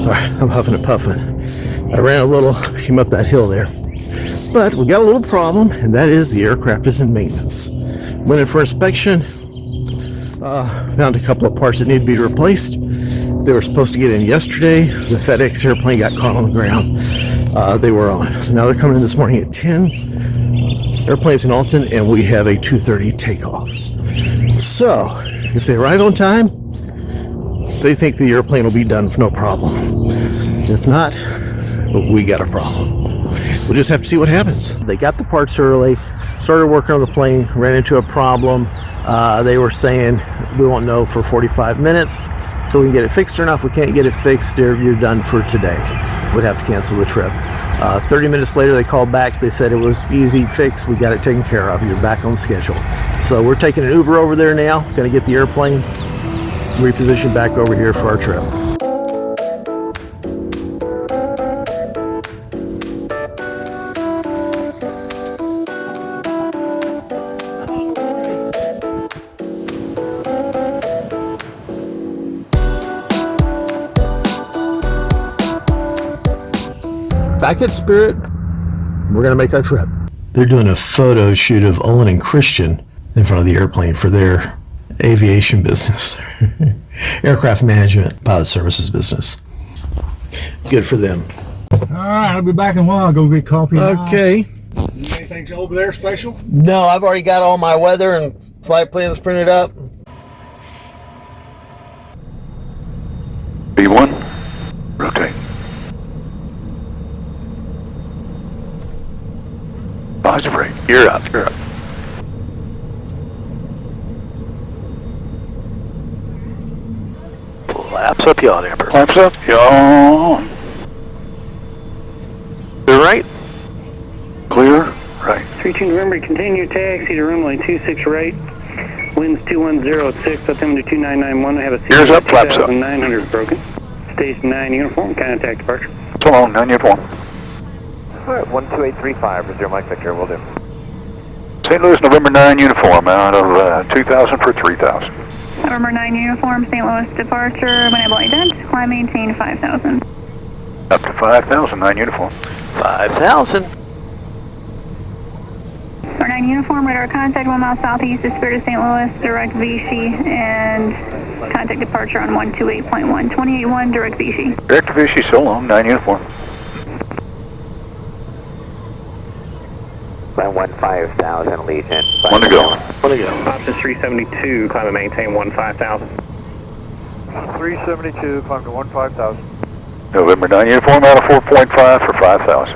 Sorry, I'm huffing and puffing. I ran a little, came up that hill there. But we got a little problem, and that is the aircraft is in maintenance. Went in for inspection, found a couple of parts that need to be replaced. They were supposed to get in yesterday. The FedEx airplane got caught on the ground. They were on. So now they're coming in this morning at 10. Airplane's in Alton, and we have a 2:30 takeoff. So, if they arrive on time, they think the airplane will be done for no problem. If not, we got a problem. We'll just have to see what happens. They got the parts early, started working on the plane, ran into a problem. They were saying we won't know for 45 minutes till we can get it fixed or not. If we can't get it fixed, you're done for today. We'd have to cancel the trip. 30 minutes later, they called back. They said it was easy fix. We got it taken care of. You're back on schedule. So we're taking an Uber over there now. Going to get the airplane repositioned back over here for our trip. Back at Spirit, we're going to make our trip. They're doing a photo shoot of Owen and Christian in front of the airplane for their aviation business. Aircraft management, pilot services business. Good for them. All right, I'll be back in a while. I'll go get coffee. Okay. Anything over there special? No, I've already got all my weather and flight plans printed up. B1, rotate. Positive rate. You're up. You're up. Flaps up, yaw, Amber. Flaps up, yaw. Clear right. Clear right. 32 November, continue taxi to runway 26 right. Winds 2106, altimeter 2991. I have a Ears up, flaps up. 900 broken. Station 9 uniform, contact departure. So long, 9 uniform. Alright, 12835 for 0 Mike Victor, will do. St. Louis, November 9 uniform out of 2,000 for 3,000. November 9 uniform, St. Louis departure, when able ident, climb maintain 5,000. Up to 5,000, 9 uniform. 5,000. Our 9 uniform, radar contact 1 mile southeast of Spirit of St. Louis, direct Vichy, and contact departure on 128.1. 28.1, direct Vichy. Direct to Vichy, so long, 9 uniform. Line 15,000 Legion. One to go. One to go. Option 372, climb and maintain 15,000. 372, climb to 15,000. November 9 uniform out of 4.5 for 5,000.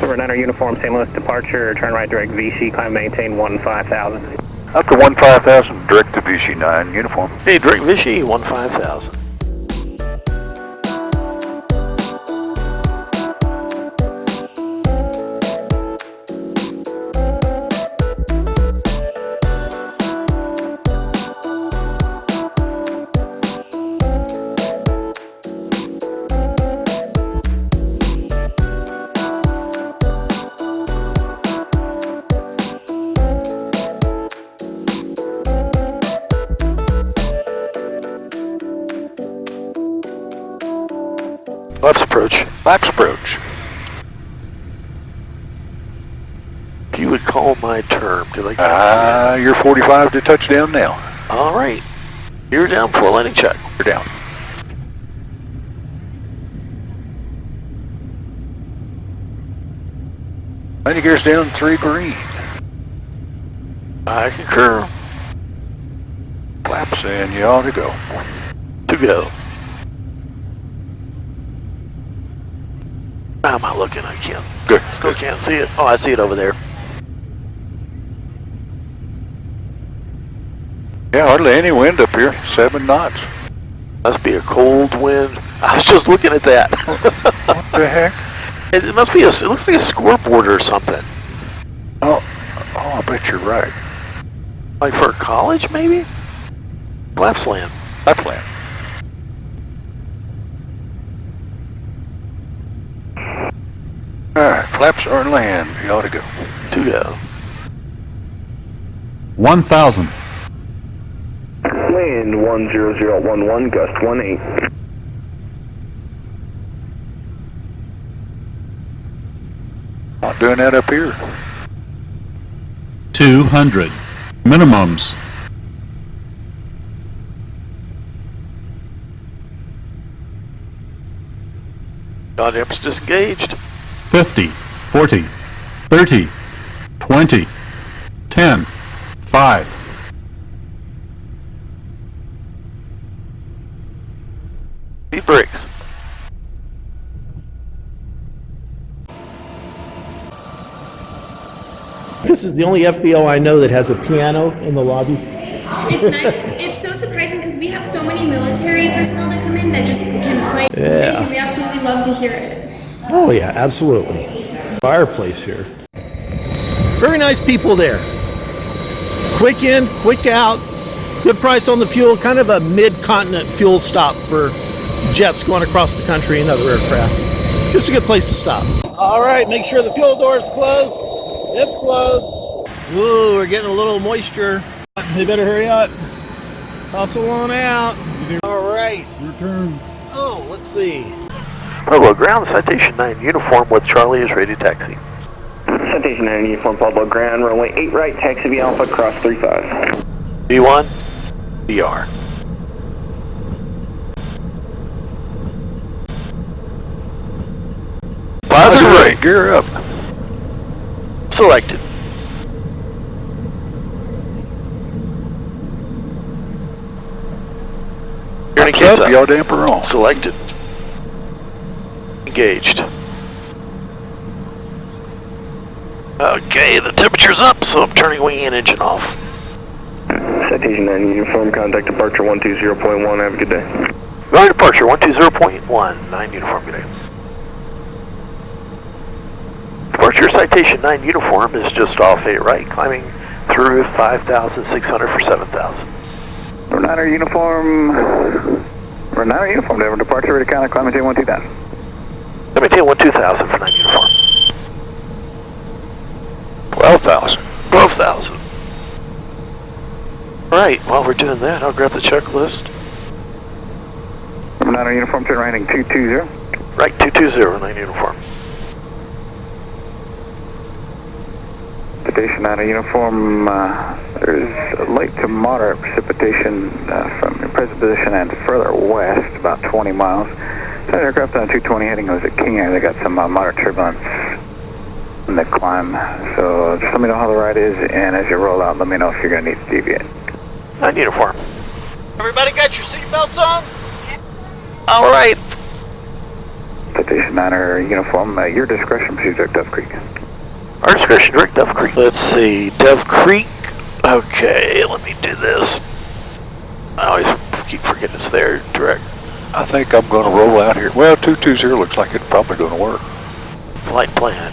November 9 uniform, St. Louis departure, turn right direct Vichy, climb maintain 15,000. Up to 15,000, direct to Vichy, 9 uniform. Hey, direct Vichy, 15,000. Flaps approach. Flaps approach. If you would call my term, because I can't see it. You're 45 to touchdown now. All right. You're down for a landing check. You're down. Landing gear's down 3 green. I concur. Flaps and you ought to go. To go. How am I looking? I can't. Good. Still can't see it. Oh, I see it over there. Yeah, hardly any wind up here. 7 knots. Must be a cold wind. I was just looking at that. What the heck? It must be it looks like a scoreboard or something. Oh, I bet you're right. Like for a college, maybe? Lapsland. Lapland. Alright, flaps are land. You ought to go. To go. 1,000. Wind 10011, gust 18. Not doing that up here. 200. Minimums. Goddamn's disengaged. 50, 40, 30, 20, 10, 5. Speed brakes. This is the only FBO I know that has a piano in the lobby. It's nice. It's so surprising because we have so many military personnel that come in that just can play. Yeah. And we absolutely love to hear it. Oh yeah, absolutely. Fireplace here. Very nice people there. Quick in, quick out. Good price on the fuel. Kind of a mid-continent fuel stop for jets going across the country and other aircraft. Just a good place to stop. All right, make sure the fuel door is closed. It's closed. Ooh, we're getting a little moisture. They better hurry up. Hustle on out. All right. Your turn. Oh, let's see. Pueblo Ground, Citation 9 uniform with Charlie is ready to taxi. Citation 9 uniform, Pueblo Ground, runway 8 right, taxi via Alpha, cross 35. B1, BR. Positive right, gear up. Selected. Turning kids up. Yaw damper on. Selected. Engaged. Okay, the temperature's up, so I'm turning wing and engine off. Citation 9 uniform, contact departure 120.1, have a good day. Runway departure 120.1, 9 uniform, good day. Departure Citation 9 uniform is just off 8 right, climbing through 5,600 for 7,000. Renata uniform, departure ready to contact, climb maintain 12000. Let me take 12000 for 9 uniform. 12,000. 12,000. Alright, while we're doing that, I'll grab the checklist. Renata uniform, turn right, 220. Right, 220, 9 uniform. Citation 9 uniform, there's light to moderate precipitation from your present position and further west, about 20 miles. That aircraft on 220 heading was at King Air. They got some moderate turbulence in the climb. So just let me know how the ride is, and as you roll out, let me know if you're going to need to deviate. 9 uniform. Everybody got your seatbelts on? Alright. Citation 9 uniform, your discretion, proceed direct Dove Creek. Our discretion, direct Dove Creek. Let's see, Dove Creek. Okay, let me do this. I always keep forgetting it's there, direct. I think I'm going to roll out here. Well, 220 looks like it's probably going to work. Flight plan.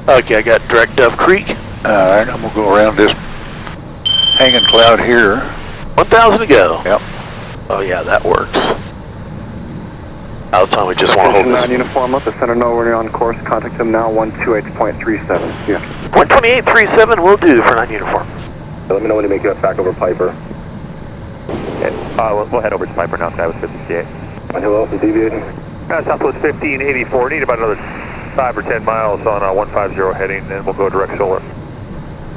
Okay, I got direct Dove Creek. Alright, I'm going to go around this hanging cloud here. 1,000 to go. Yep. Oh yeah, that works. Now it's time we just want to hold this. Uniform up, the center know we're on course, contact them now, 128.37. Yeah. 128.37 will do for 9 uniform. Let me know when you make it back over Piper. We'll head over to Piper now, Skywest 58. Who else is deviating? Southwest 1584, need about another 5 or 10 miles on 150 heading, then we'll go direct solar.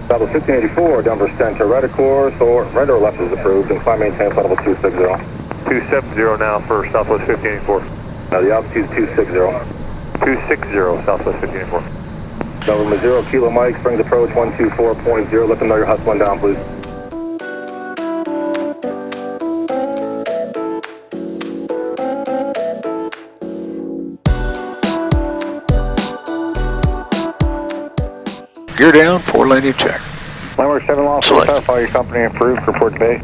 Southwest 1584, Denver Center, right of course, or right or left is approved, and climb maintain flight level 260. 270 now for Southwest 1584. The altitude is 260. 260 Southwest 1584. November 0, Kilo Mike, Springs approach 124.0, let them know you're hustling down, please. Gear down, 4-lane check. Landmark 7 Lost, clarify your company approved, report today.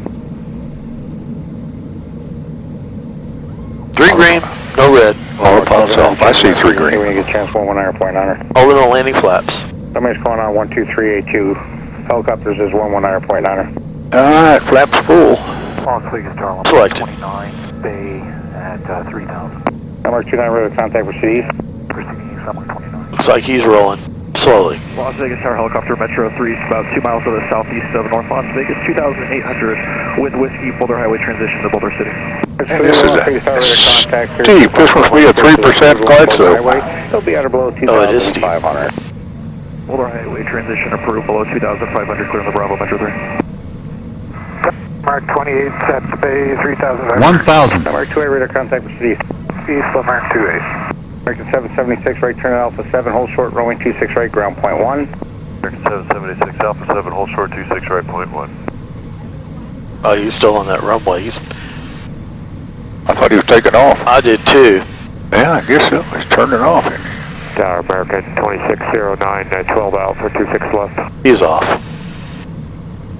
3 green, no red. All pods off. I see 3 green. When you get a chance, 11 airplane honor. All in the landing flaps. Somebody's calling on 12382. Helicopters is 11 airplane honor. Alright, flaps full. Selected. 29 Bay at 3000. Landmark 29 radar contact proceed. Proceeding somewhere 29. Looks like he's rolling. Slowly. Las Vegas Tower Helicopter Metro 3, about 2 miles to the southeast of North Las Vegas, 2,800 with Whiskey, Boulder Highway transition to Boulder City. And this is steep. This must be a 3% glide slope. It'll be at or below Oh, it is steep. 2,500. Boulder Highway transition approved below 2,500, clear on the Bravo Metro 3. Mark 28, set to bay 3,500. 1,000. Mark 2A radar contact with City East, Mark 2A. American 776, right turn at Alpha 7, hold short, runway 26 right, ground point 1. American 776, Alpha 7, hold short, 26 right, point 1. Oh, he's still on that runway. I thought he was taking off. I did too. Yeah, I guess so. He's turning off. Tower American 2609, 12 Alpha, 26 left. He's off.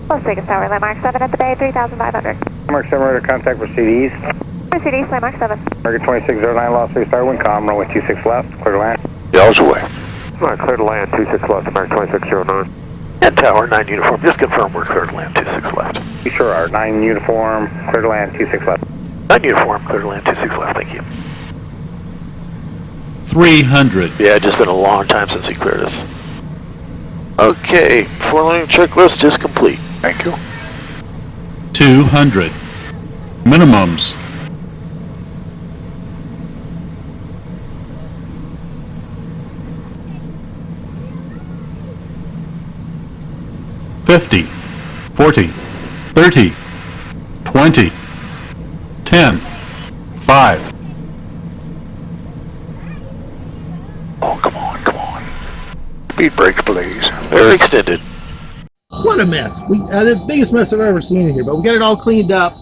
Las Vegas Tower, landmark 7 at the bay, 3,500. Mark 7 radar contact with City East. City East, landmark 7. American 2609, Las Vegas Tower, wind calm, runway 26 left, clear to land. Yells away. Alright, clear to land, 26 left, American 2609. And Tower 9 uniform, just confirm we're clear to land 26 left. You sure are. 9 uniform, clear to land, 26 left. 9 uniform, clear to land 26 left, thank you. 300. Yeah, it's just been a long time since he cleared us. Okay, 4-lane checklist is complete. Thank you. 200. Minimums. $50, $40, $30, $20, $10, $5. Oh, come on, come on. Speed brakes, please. Very extended. What a mess. The biggest mess I've ever seen in here, but we got it all cleaned up,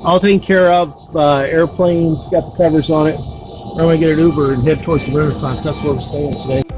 all taken care of. Airplanes, got the covers on it. I'm going to get an Uber and head towards the Renaissance. That's where we're staying today.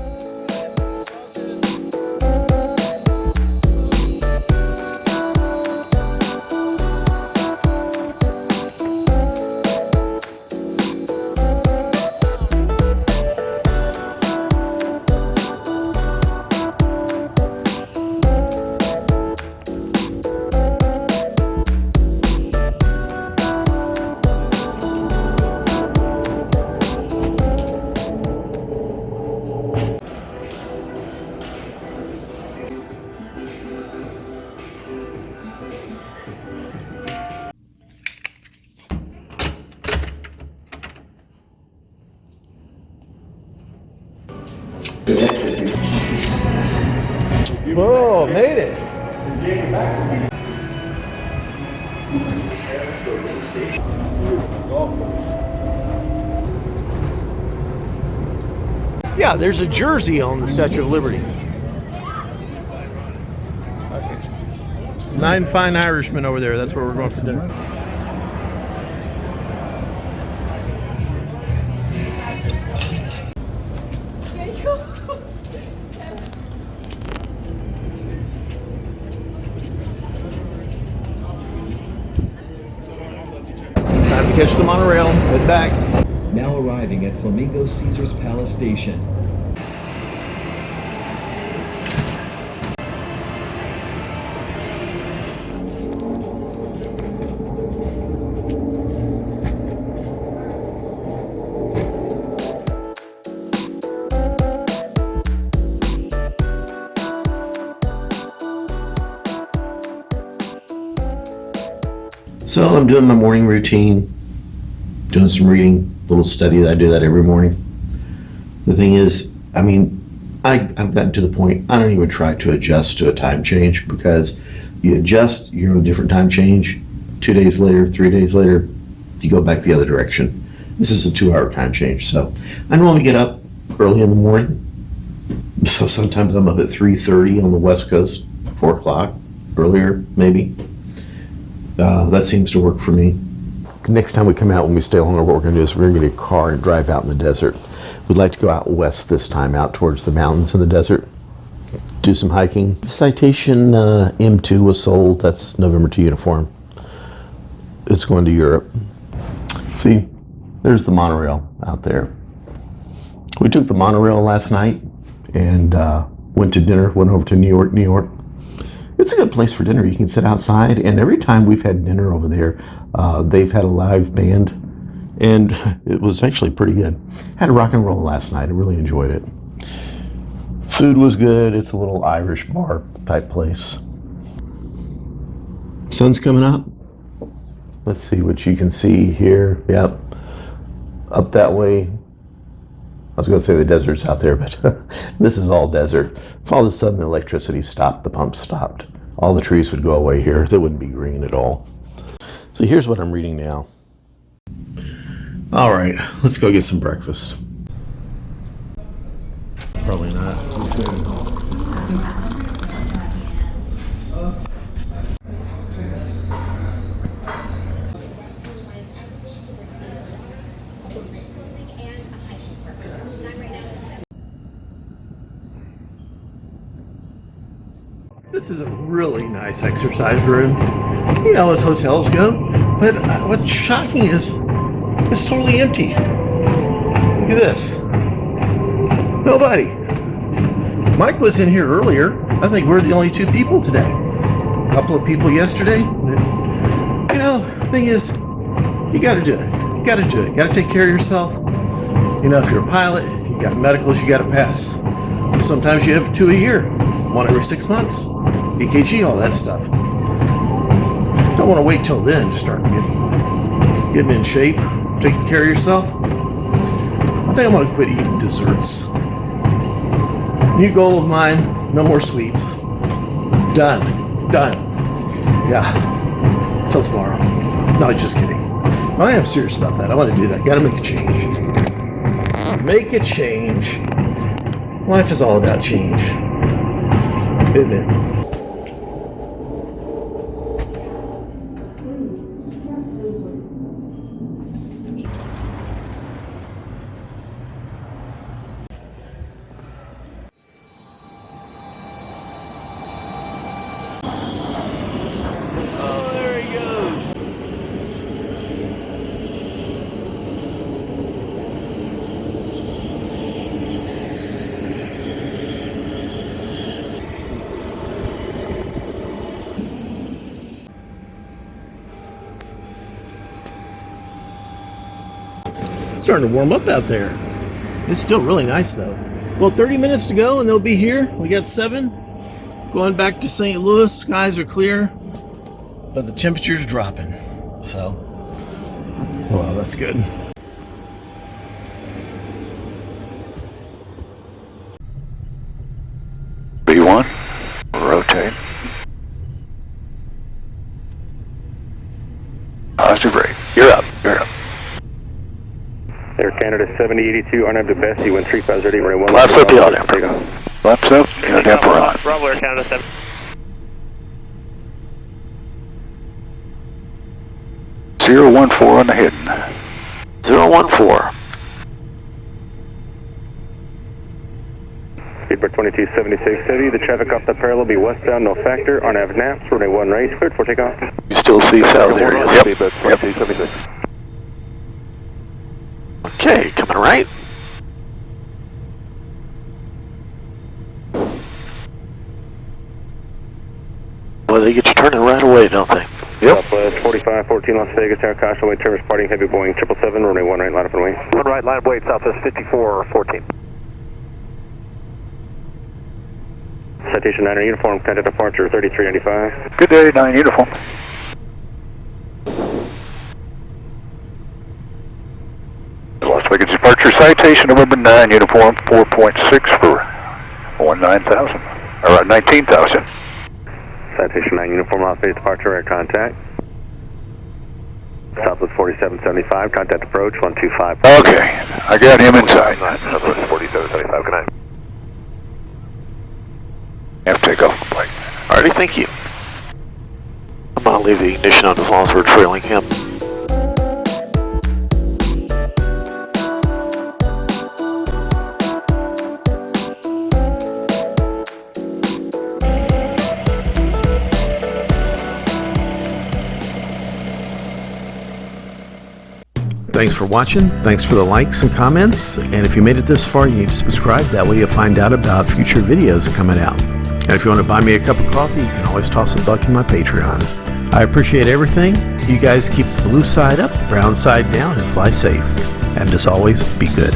Whoa, made it. Yeah, there's a jersey on the Statue of Liberty. Okay. 9 Fine Irishmen over there. That's where we're going for dinner. Time to catch the monorail. Head back. Now arriving at Flamingo Caesars Palace Station. So I'm doing my morning routine, doing some reading, little study that I do that every morning. The thing is, I mean, I've gotten to the point, I don't even try to adjust to a time change, because you adjust, you're on a different time change, 2 days later, 3 days later, you go back the other direction. This is a 2-hour time change, so I normally get up early in the morning. So sometimes I'm up at 3:30 on the West Coast, 4 o'clock, earlier maybe. That seems to work for me. Next time we come out, when we stay longer, what we're going to do is we're going to get a car and drive out in the desert. We'd like to go out west this time, out towards the mountains in the desert, do some hiking. The Citation M2 was sold. That's November 2 uniform. It's going to Europe. See, there's the monorail out there. We took the monorail last night and went to dinner, went over to New York. It's a good place for dinner. You can sit outside, and every time we've had dinner over there, they've had a live band, and it was actually pretty good. Had a rock and roll last night. I really enjoyed it. Food was good. It's a little Irish bar type place. Sun's coming up. Let's see what you can see here. Yep. Up that way. I was going to say the desert's out there, but this is all desert. If all of a sudden the electricity stopped, the pump stopped, all the trees would go away here. They wouldn't be green at all. So here's what I'm reading now. All right, let's go get some breakfast. Probably not. This is a really nice exercise room. You know, as hotels go. But what's shocking is it's totally empty. Look at this. Nobody. Mike was in here earlier. I think we're the only 2 people today. A couple of people yesterday. You know, the thing is, you got to do it. You got to do it. You got to take care of yourself. You know, if you're a pilot, you got medicals you got to pass. Sometimes you have 2 a year. 1 every 6 months. EKG, all that stuff. Don't want to wait till then to start getting in shape, taking care of yourself. I think I'm going to quit eating desserts. New goal of mine, no more sweets. Done. Yeah. Till tomorrow. No, just kidding. I am serious about that. I want to do that. Got to make a change. Make a change. Life is all about change. Isn't it? It's starting to warm up out there. It's still really nice though. Well, 30 minutes to go and they'll be here. We got 7. Going back to St. Louis. Skies are clear, but the temperature's dropping. So, well, that's good. B1, rotate. Positive rate. You're up. Air Canada 7082, RNAV to Bessie, wind 3508, runway 1. Flaps up, yaw damper. Flaps up, yaw damper on. Bravo, Air Canada 7. Zero 14 on the hidden. 014. Speedbird 2276 City, the traffic off the parallel be westbound, no factor, RNAV naps, runway 1 race, cleared for takeoff. You still see south areas. Yep. Speedbird 2276. Okay, coming right. Well, they get you turning right away, don't they? Yep. Southwest 4514 Las Vegas, Air Caution, way terminus parting, heavy Boeing 777, runway 1 right, line up and wing. 1 right, line of weight, Southwest 5414. Citation 9 uniform, contact departure 3395. Good day, 9 uniform. Las Vegas departure citation, November 9 uniform, 4.6 for 19,000. Or 19,000. Citation 9 uniform, Las Vegas departure, air contact. Southwest 4775, contact approach 125. Okay, I got him inside. Southwest 4775, good night. Have takeoff complete. Alrighty, thank you. I'm gonna leave the ignition on as long as we're trailing him. Thanks for watching. Thanks for the likes and comments. And if you made it this far, you need to subscribe. That way you'll find out about future videos coming out. And if you want to buy me a cup of coffee, you can always toss a buck in my Patreon. I appreciate everything. You guys keep the blue side up, the brown side down, and fly safe. And as always, be good.